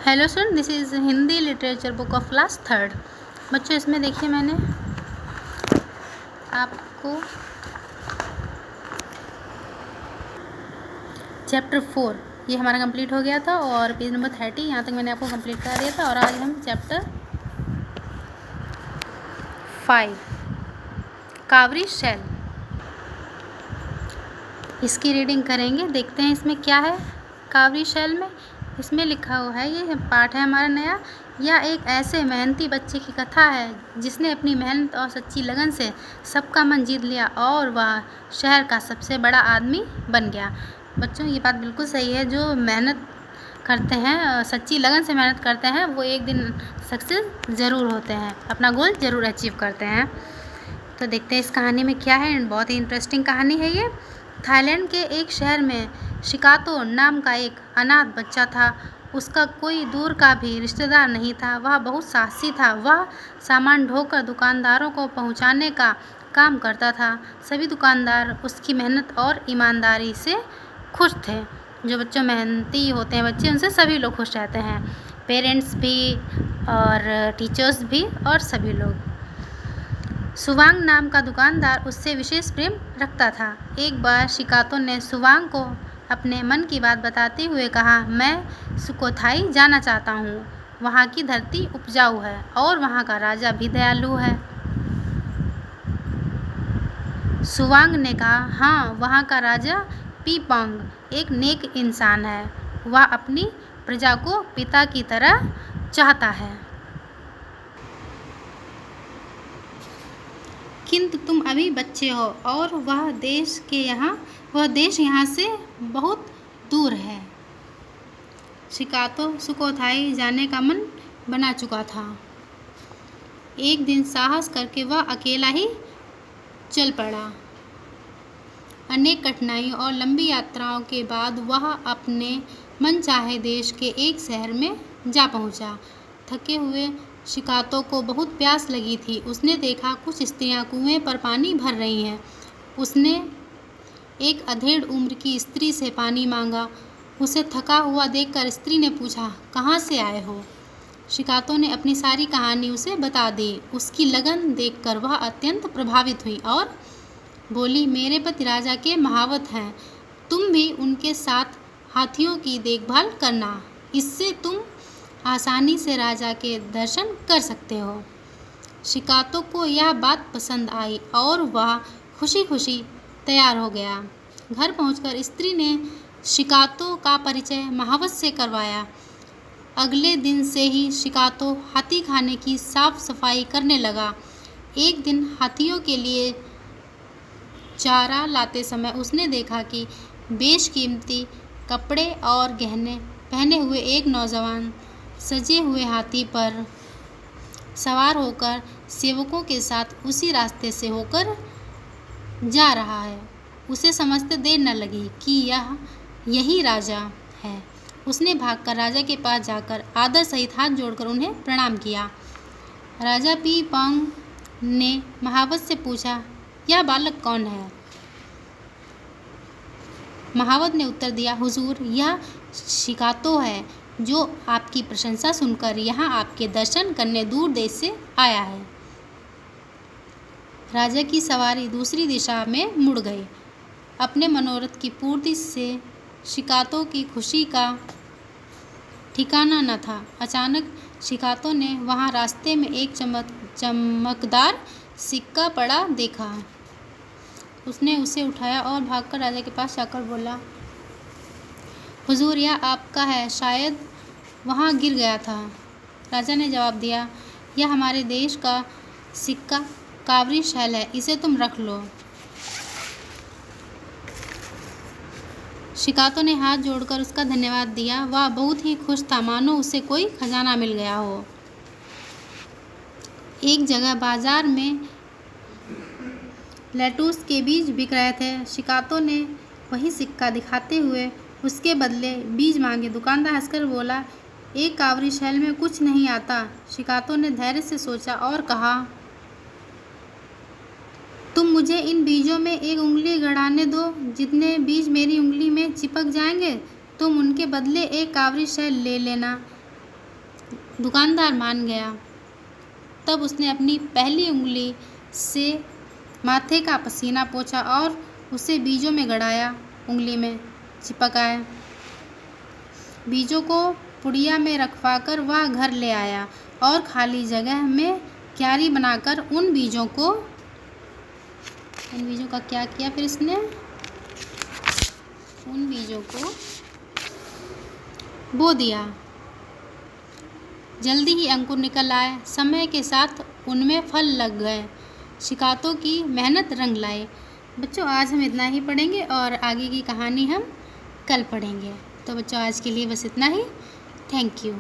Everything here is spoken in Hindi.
Hello student, this is Hindi literature book of class third. बच्चों, इसमें देखिए मैंने आपको चैप्टर 4 ये हमारा कंप्लीट हो गया था और पेज नंबर 30 यहाँ तक मैंने आपको कंप्लीट करा दिया था। और आज हम चैप्टर 5 कावरी शैल इसकी रीडिंग करेंगे। देखते हैं इसमें क्या है। कावरी शैल में इसमें लिखा हुआ है, ये पाठ है हमारा नया। यह एक ऐसे मेहनती बच्चे की कथा है जिसने अपनी मेहनत और सच्ची लगन से सबका मन जीत लिया और वह शहर का सबसे बड़ा आदमी बन गया। बच्चों, ये बात बिल्कुल सही है। जो मेहनत करते हैं, सच्ची लगन से मेहनत करते हैं, वो एक दिन सक्सेस ज़रूर होते हैं, अपना गोल ज़रूर अचीव करते हैं। तो देखते हैं इस कहानी में क्या है। बहुत ही इंटरेस्टिंग कहानी है ये। थाईलैंड के एक शहर में शिकातो नाम का एक अनाथ बच्चा था। उसका कोई दूर का भी रिश्तेदार नहीं था। वह बहुत साहसी था। वह सामान ढोकर दुकानदारों को पहुंचाने का काम करता था। सभी दुकानदार उसकी मेहनत और ईमानदारी से खुश थे। जो बच्चों मेहनती होते हैं बच्चे, उनसे सभी लोग खुश रहते हैं, पेरेंट्स भी और टीचर्स भी और सभी लोग। सुवांग नाम का दुकानदार उससे विशेष प्रेम रखता था। एक बार शिकातो ने सुवांग को अपने मन की बात बताते हुए कहा, मैं सुकोथाई जाना चाहता हूँ। वहाँ की धरती उपजाऊ है और वहाँ का राजा भी दयालु है। सुवांग ने कहा, हाँ, वहाँ का राजा पीपोंग एक नेक इंसान है। वह अपनी प्रजा को पिता की तरह चाहता है। किंतु तुम अभी बच्चे हो और वह देश यहाँ से बहुत दूर है। शिकातो सुकोथाई जाने का मन बना चुका था। एक दिन साहस करके वह अकेला ही चल पड़ा। अनेक कठिनाइयों और लंबी यात्राओं के बाद वह अपने मनचाहे देश के एक शहर में जा पहुंचा। थके हुए शिकातो को बहुत प्यास लगी थी। उसने देखा कुछ स्त्रियां कुएं पर पानी भर रही हैं। उसने एक अधेड़ उम्र की स्त्री से पानी मांगा। उसे थका हुआ देखकर स्त्री ने पूछा, कहाँ से आए हो? शिकातो ने अपनी सारी कहानी उसे बता दी। उसकी लगन देखकर वह अत्यंत प्रभावित हुई और बोली, मेरे पति राजा के महावत हैं। तुम भी उनके साथ हाथियों की देखभाल करना। इससे तुम आसानी से राजा के दर्शन कर सकते हो। शिकातो को यह बात पसंद आई और वह खुशी खुशी तैयार हो गया। घर पहुंचकर स्त्री ने शिकातो का परिचय महावत से करवाया। अगले दिन से ही शिकातो हाथी खाने की साफ सफाई करने लगा। एक दिन हाथियों के लिए चारा लाते समय उसने देखा कि बेशकीमती कपड़े और गहने पहने हुए एक नौजवान सजे हुए हाथी पर सवार होकर सेवकों के साथ उसी रास्ते से होकर जा रहा है। उसे समझते देर न लगी कि यही राजा है। उसने भागकर राजा के पास जाकर आदर सहित हाथ जोड़कर उन्हें प्रणाम किया। राजा पीपोंग ने महावत से पूछा, यह बालक कौन है? महावत ने उत्तर दिया, हुजूर, यह शिकातो है जो आपकी प्रशंसा सुनकर यहाँ आपके दर्शन करने दूर देश से आया है। राजा की सवारी दूसरी दिशा में मुड़ गई। अपने मनोरथ की पूर्ति से शिकातो की खुशी का ठिकाना न था। अचानक शिकातो ने वहाँ रास्ते में एक चमकदार सिक्का पड़ा देखा। उसने उसे उठाया और भागकर राजा के पास जाकर बोला, हुजूर, यह आपका है, शायद वहाँ गिर गया था। राजा ने जवाब दिया, यह हमारे देश का सिक्का कावरी शैल है, इसे तुम रख लो। शिकातो ने हाथ जोड़कर उसका धन्यवाद दिया। वह बहुत ही खुश था, मानो उसे कोई खजाना मिल गया हो। एक जगह बाजार में लेटूस के बीज बिक रहे थे। शिकातो ने वही सिक्का दिखाते हुए उसके बदले बीज मांगे। दुकानदार हंसकर बोला, एक कावरी शैल में कुछ नहीं आता। शिकातो ने धैर्य से सोचा और कहा, तुम मुझे इन बीजों में एक उंगली गड़ाने दो। जितने बीज मेरी उंगली में चिपक जाएंगे तुम उनके बदले एक कावरी शैल ले लेना। दुकानदार मान गया। तब उसने अपनी पहली उंगली से माथे का पसीना पोंछा और उसे बीजों में गड़ाया, उंगली में चिपकाया। बीजों को पुड़िया में रखवाकर वह घर ले आया और खाली जगह में क्यारी बनाकर उन बीजों का क्या किया? फिर इसने उन बीजों को बो दिया। जल्दी ही अंकुर निकल आए। समय के साथ उनमें फल लग गए। शिकातों की मेहनत रंग लाए। बच्चों, आज हम इतना ही पढ़ेंगे और आगे की कहानी हम कल पढ़ेंगे। तो बच्चों, आज के लिए बस इतना ही। Thank you.